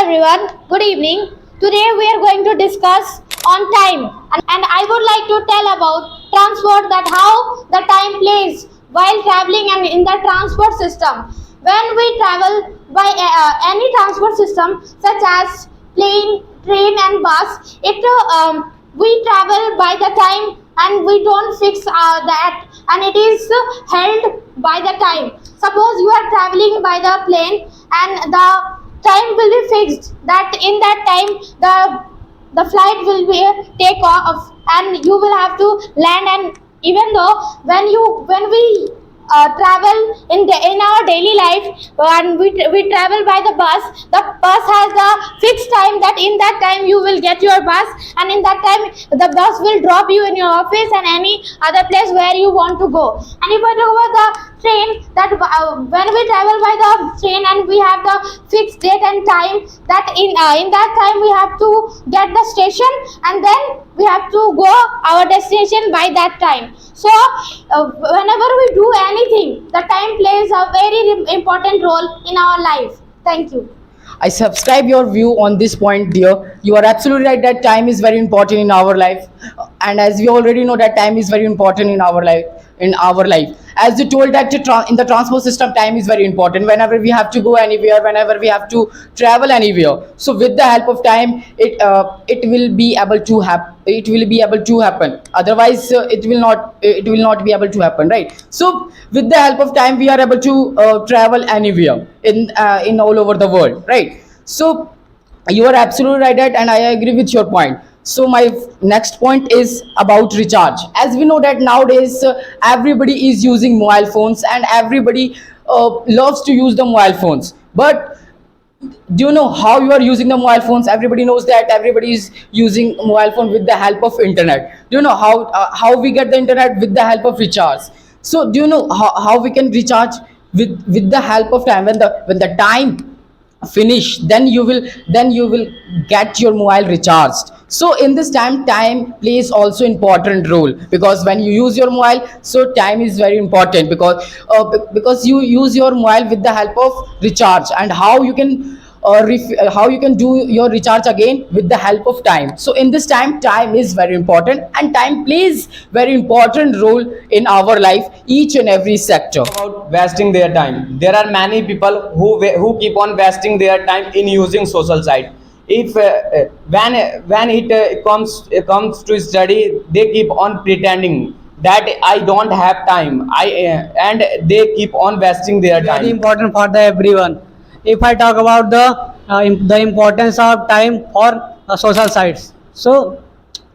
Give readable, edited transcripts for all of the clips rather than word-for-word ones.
everyone, good evening. Today we are going to discuss on time and I would like to tell about transport, that how the time plays while traveling and in the transport system. When we travel by any transport system such as plane, train and bus, we travel by the time and we don't fix that, and it is held by the time. Suppose you are traveling by the plane and the time will be fixed, that in that time the flight will be take off and you will have to land. And even though when we travel in our daily life, and we travel by the bus has the fixed time, that in that time you will get your bus, and in that time the bus will drop you in your office and any other place where you want to go. And if I talk about the train, that when we travel by the train and we have the fixed date and time, that in that time we have to get the station and then we have to go our destination by that time. So whenever we do anything, the time plays a very important role in our life. Thank you. I subscribe your view on this point, dear. You are absolutely right that time is very important in our life, and as we already know that time is very important in our life. In our life, as you told that in the transport system, time is very important. Whenever we have to go anywhere, whenever we have to travel anywhere, so with the help of time, it will be able to happen. It will be able to happen. Otherwise, it will not be able to happen, right? So with the help of time, we are able to travel anywhere in all over the world, right? So you are absolutely right at, and I agree with your point. So my next point is about recharge. As we know that nowadays everybody is using mobile phones and everybody loves to use the mobile phones. But do you know how you are using the mobile phones? Everybody knows that everybody is using mobile phone with the help of internet. Do you know how we get the internet? With the help of recharge. So do you know how we can recharge with the help of time? When the time finish, then you will get your mobile recharged. So in this time plays also important role, because when you use your mobile, so time is very important, because you use your mobile with the help of recharge. And how you can do your recharge again with the help of time. So in this time is very important, and time plays very important role in our life, each and every sector. About wasting their time, there are many people who keep on wasting their time in using social site. If when it comes to study, they keep on pretending that I don't have time, and they keep on wasting their Very time. important for the everyone. If I talk about the importance of time for social sites, so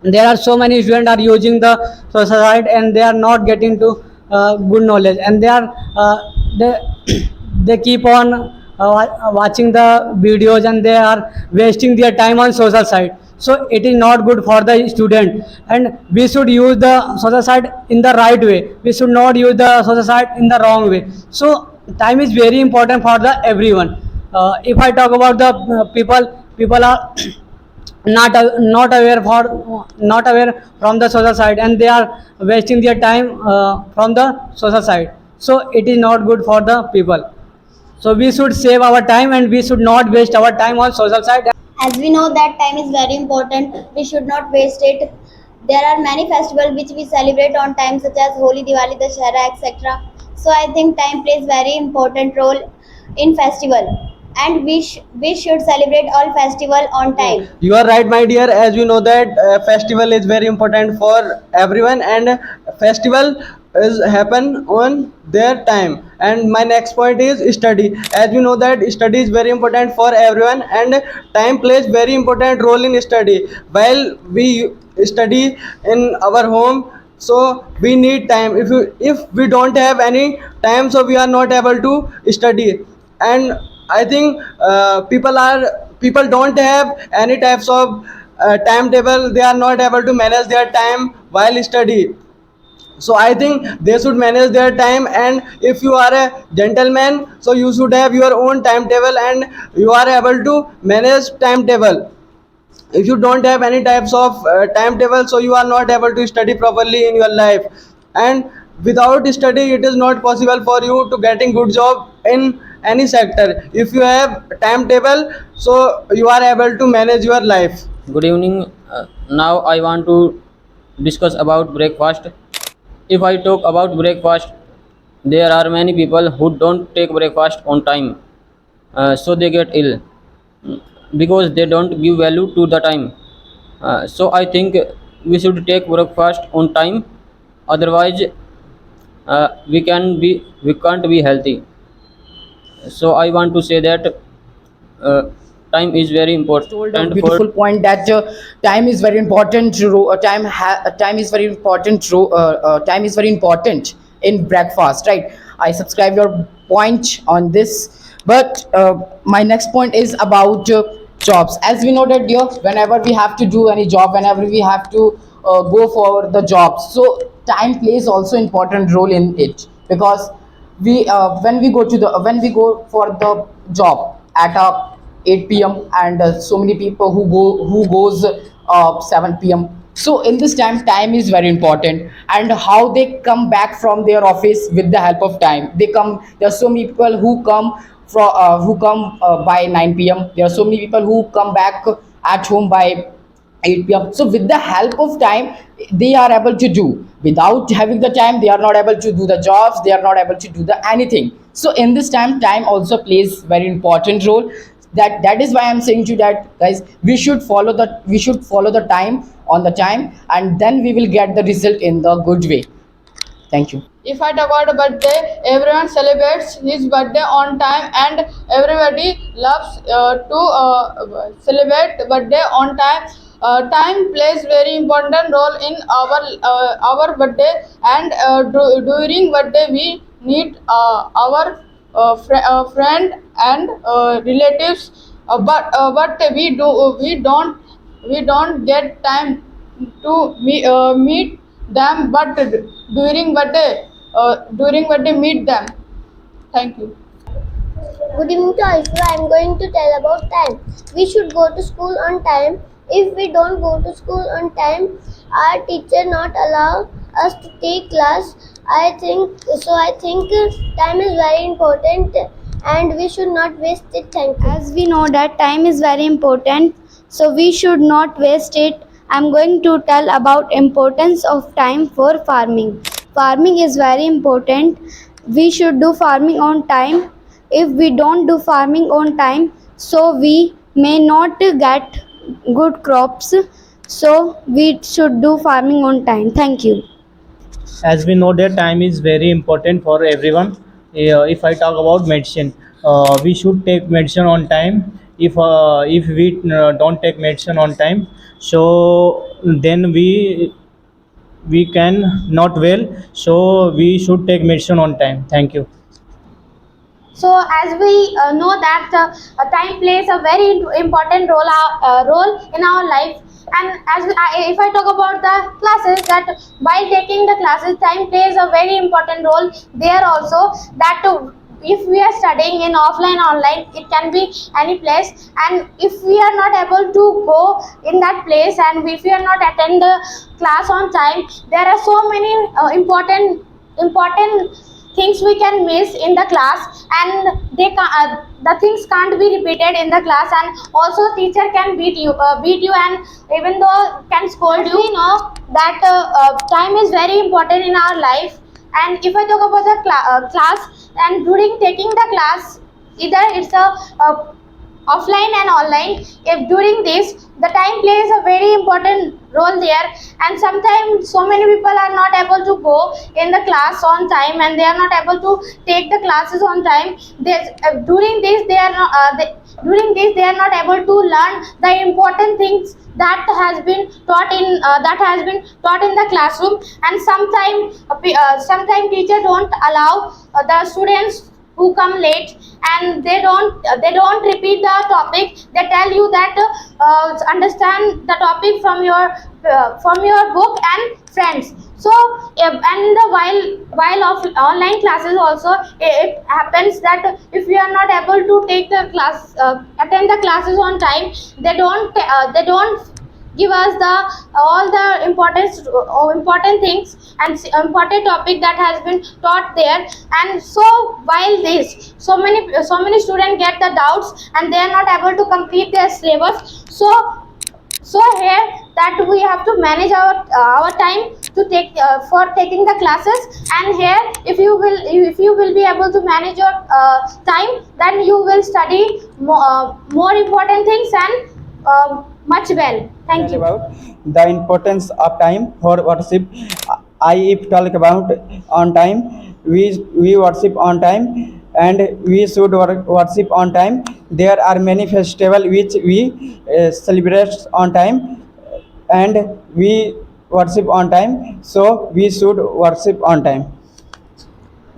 there are so many students are using the social site and they are not getting to good knowledge, and they they keep on watching the videos and they are wasting their time on social site. So it is not good for the student, and we should use the social site in the right way. We should not use the social site in the wrong way. So time is very important for the everyone. If I talk about the people are not aware from the social side, and they are wasting their time from the social side. So it is not good for the people. So we should save our time and we should not waste our time on social side. As we know that time is very important, we should not waste it. There are many festivals which we celebrate on time, such as Holi, Diwali, Dashera, etc. So I think time plays very important role in festival, and we should celebrate all festival on time. You are right, my dear. As you know that festival is very important for everyone, and festival is happen on their time. And my next point is study. As you know that study is very important for everyone, and time plays very important role in study. While we study in our home, so we need time. If we don't have any time, so we are not able to study. And I think people don't have any types of timetable. They are not able to manage their time while study. So I think they should manage their time, and if you are a gentleman, so you should have your own timetable and you are able to manage timetable. If you don't have any types of timetable, so you are not able to study properly in your life. And without study, it is not possible for you to getting good job in any sector. If you have timetable, so you are able to manage your life. Good evening. Now I want to discuss about breakfast. If I talk about breakfast, there are many people who don't take breakfast on time, so they get ill because they don't give value to the time. So I think we should take breakfast on time. Otherwise, we can't be healthy. So I want to say that uh, time is very Told a important for. beautiful point that time is very important. Time is very important. Time is very important in breakfast, right? I subscribe your point on this, but my next point is about jobs. As we know that, dear, whenever we have to do any job, whenever we have to go for the jobs, so time plays also important role in it, because we when we go for the job at 8 p.m., and so many people who goes 7 p.m. So in this time is very important, and how they come back from their office with the help of time. There are so many people who come by 9 p.m. There are so many people who come back at home by 8 p.m. So with the help of time, they are able to do. Without having the time, they are not able to do the jobs. They are not able to do the anything. So in this time also plays very important role. That is why I'm saying to you that, guys, we should follow the time on the time, and then we will get the result in the good way. Thank you. If I talk about a birthday, everyone celebrates his birthday on time, and everybody loves to celebrate birthday on time. Time plays very important role in our birthday, and during birthday we need our friend and relatives, but we don't get time to meet them, but during birthday meet them. Thank you. Good evening to all of you. I am going to tell about time. We should go to school on time. If we don't go to school on time, our teacher not allow us to take class. I think time is very important, and we should not waste it. Thank you. As we know that time is very important, so we should not waste it. I'm going to tell about importance of time for farming. Farming is very important. We should do farming on time. If we don't do farming on time, so we may not get good crops. So we should do farming on time. Thank you. As we know that time is very important for everyone. If I talk about medicine, we should take medicine on time. If we don't take medicine on time, so then we can not well. So we should take medicine on time. Thank you. So as we know that time plays a very important role in our life, and if I talk about the classes, that while taking the classes, time plays a very important role there also. That if we are studying in offline online, it can be any place, and if we are not able to go in that place, and if we are not attend the class on time, there are so many important things we can miss in the class, and the things can't be repeated in the class, and also teacher can beat you, and even though can scold you. We know that time is very important in our life, and if I talk about the class, and during taking the class, either it's a offline and online, if during this the time plays a very important role there, and sometimes so many people are not able to go in the class on time, and they are not able to take the classes on time. During this they are not able to learn the important things that has been taught in the classroom, and sometimes teacher don't allow the students who come late, and they don't repeat the topic. They tell you that understand the topic from your book and friends. So and the while of online classes also, it happens that if you are not able to take the class attend the classes on time, they don't give us the all the important things and important topic that has been taught there. And so while this, so many students get the doubts and they are not able to complete their syllabus. So here that we have to manage our time to take for taking the classes. And here if you will be able to manage your time, then you will study more important things and much well. Thank Tell you. about the importance of time for worship. I if talk about on time, we worship on time and we should worship on time. There are many festival which we celebrate on time and we worship on time. So we should worship on time.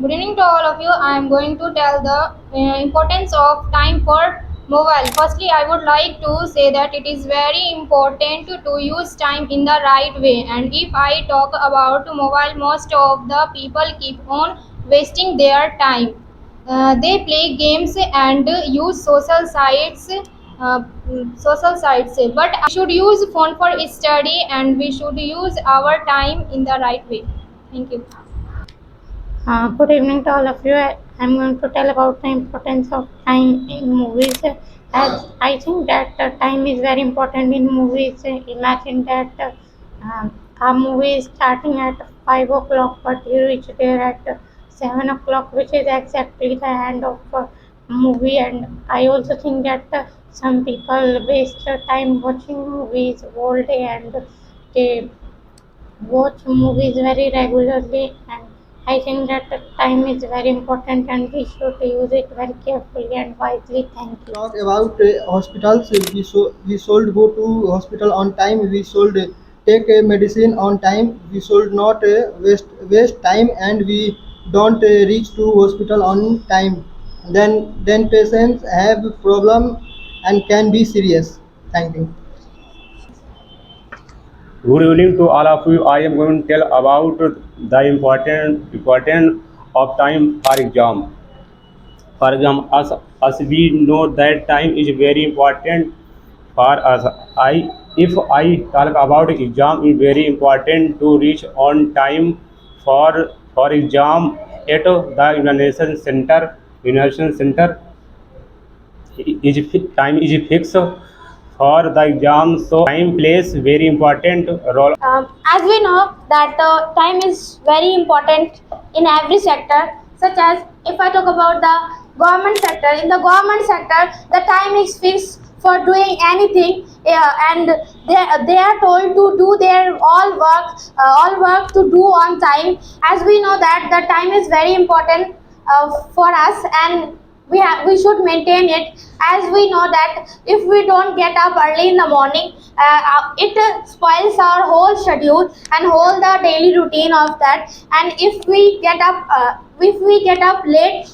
Good evening to all of you. I am going to tell the importance of time for mobile. Firstly, I would like to say that it is very important to use time in the right way. And if I talk about mobile, most of the people keep on wasting their time. They play games and use social sites. But we should use phone for study and we should use our time in the right way. Thank you. Good evening to all of you. I'm going to tell about the importance of time in movies. As I think that time is very important in movies. Imagine that a movie is starting at 5 o'clock, but you reach there at 7 o'clock, which is exactly the end of movie. And I also think that some people waste time watching movies all day, and they watch movies very regularly. And I think that the time is very important and we should use it very carefully and wisely. Thank you. Talk about hospitals. We should go to hospital on time. We should take medicine on time. We should not waste time, and we don't reach to hospital on time. Then patients have problem and can be serious. Thank you. Good evening to all of you. I am going to tell about the important of time for exam. For exam, as we know that time is very important for us. If I talk about exam, is very important to reach on time for exam at the examination center. Examination center time is fixed for the exam, so time plays very important role. As we know that time is very important in every sector, such as if I talk about the government sector. In the government sector, the time is fixed for doing anything, and they are told to do their all work to do on time. As we know that the time is very important for us, and we should maintain it. As we know that if we don't get up early in the morning, it spoils our whole schedule and whole the daily routine of that. And if we get up late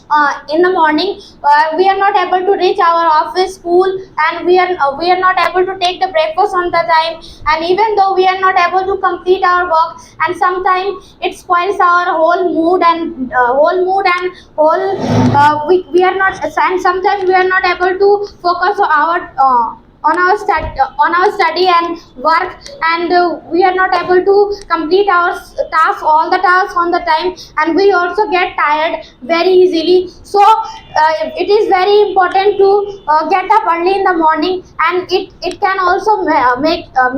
in the morning, we are not able to reach our office, school, and we are not able to take the breakfast on the time. And even though we are not able to complete our work, and sometimes it spoils our whole we are not, and sometimes we are not able to focus on our study and work. And we are not able to complete our tasks, all the tasks on the time, and we also get tired very easily. So it is very important to get up early in the morning, and it can also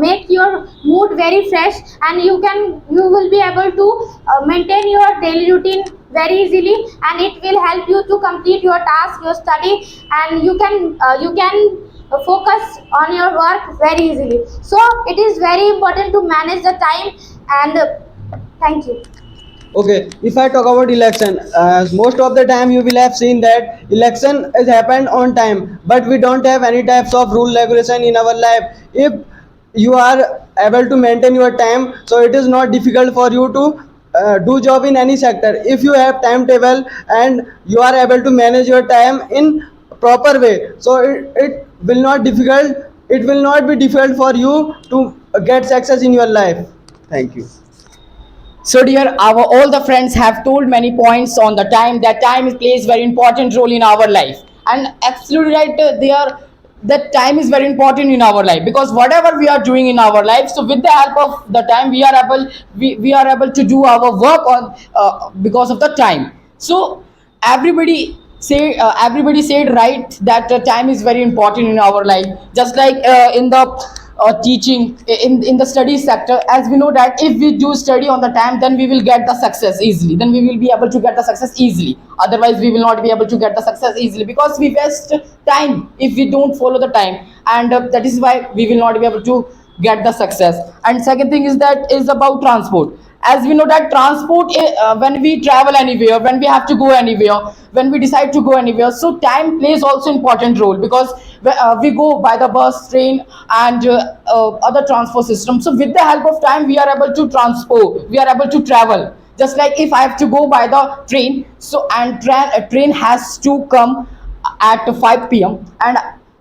make your mood very fresh, and you will be able to maintain your daily routine very easily, and it will help you to complete your task, your study, and you can focus on your work very easily. So it is very important to manage the time. And thank you. Okay, if I talk about election, most of the time you will have seen that election is happened on time, but we don't have any types of rule regulation in our life. If you are able to maintain your time, so it is not difficult for you to do job in any sector. If you have timetable and you are able to manage your time in proper way, so it will not difficult. It will not be difficult for you to get success in your life. Thank you. So dear, our all the friends have told many points on the time. That time plays very important role in our life, and absolutely right. They are that time is very important in our life, because whatever we are doing in our life, so with the help of the time we are able to do our work on because of the time. So everybody said right that time is very important in our life, just like in the teaching in the study sector. As we know that if we do study on the time, then we will get the success easily, then we will be able to get the success easily. Otherwise we will not be able to get the success easily, because we waste time if we don't follow the time, and that is why we will not be able to get the success. And second thing is that is about transport. As we know that transport, when we travel anywhere, when we have to go anywhere, when we decide to go anywhere, so time plays also important role, because we go by the bus, train, and other transport systems. So with the help of time we are able to transport, we are able to travel. Just like if I have to go by the train, so and a train has to come at 5 p.m. And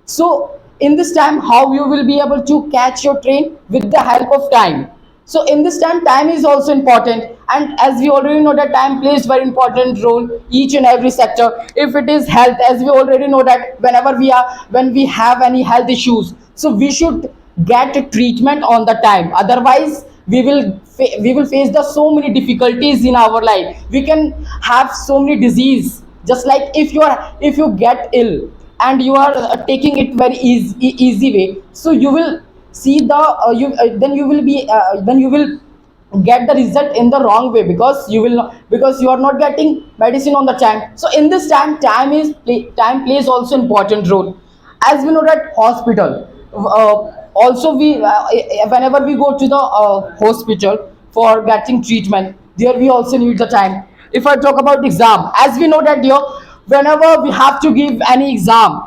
so in this time, how you will be able to catch your train? With the help of time. So in this time is also important, and as we already know that time plays very important role each and every sector. If it is health, as we already know that when we have any health issues, so we should get treatment on the time. Otherwise we will face the so many difficulties in our life. We can have so many disease. Just like if you get ill and you are taking it very easy way, so you will see the you then you will get the result in the wrong way, because you will not, because you are not getting medicine on the time. So in this time plays also important role. As we know that hospital, also we whenever we go to the hospital for getting treatment, there we also need the time. If I talk about exam, as we know that here, whenever we have to give any exam,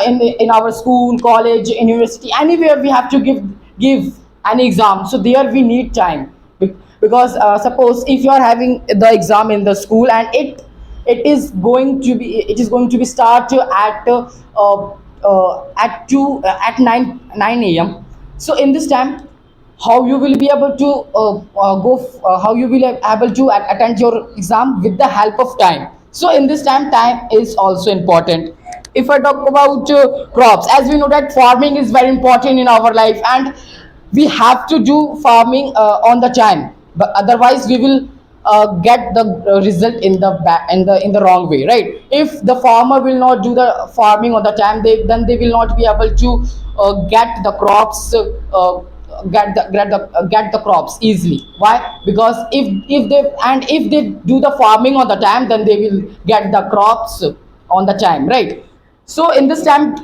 in our school, college, university, anywhere we have to give an exam, so there we need time. Because suppose if you are having the exam in the school, and it is going to be start at 2 at 9 a.m. So in this time, how you will be able to how you will able to attend your exam? With the help of time. So in this time is also important. If I talk about crops, as we know that farming is very important in our life, and we have to do farming on the time, but otherwise we will get the result in the wrong way, right? If the farmer will not do the farming on the time, then they will not be able to get the crops get the crops easily. Why? Because if they do the farming on the time, then they will get the crops on the time, right? So in this time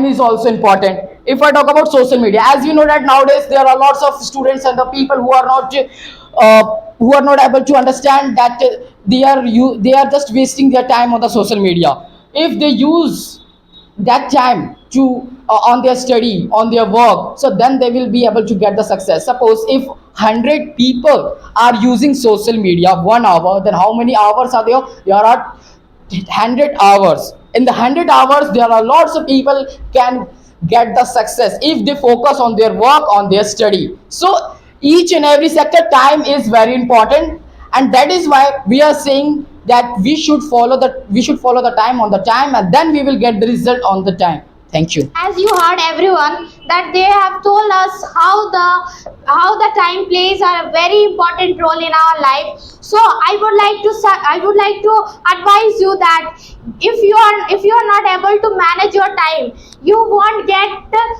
is also important. If I talk about social media, as you know that nowadays there are lots of students and the people who are not able to understand that they are just wasting their time on the social media. If they use that time to on their study, on their work, so then they will be able to get the success. Suppose if 100 people are using social media 1 hour, then how many hours are there? There are 100 hours. In the 100 hours there are lots of people can get the success if they focus on their work, on their study. So each and every sector time is very important, and that is why we are saying that we should follow the time on the time, and then we will get the result on the time. Thank you. As you heard everyone that they have told us how the time plays a very important role in our life. So I would like to advise you that if you are not able to manage your time, you won't get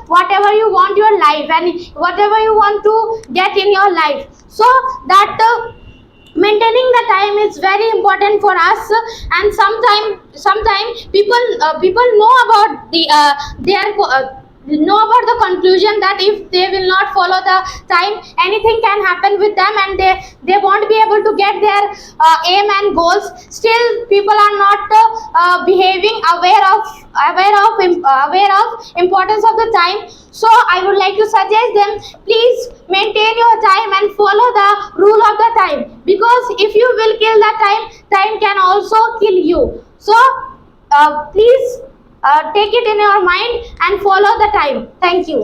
whatever you want your life and whatever you want to get in your life. So that maintaining the time is very important for us. And sometimes people know about their know about the conclusion that if they will not follow the time, anything can happen with them and they won't be able to get their aim and goals. Still people are not behaving aware of importance of the time. So I would like to suggest them, please maintain your time and follow the rule of the time, because if you will kill the time, time can also kill you. So please take it in your mind and follow the time. Thank you.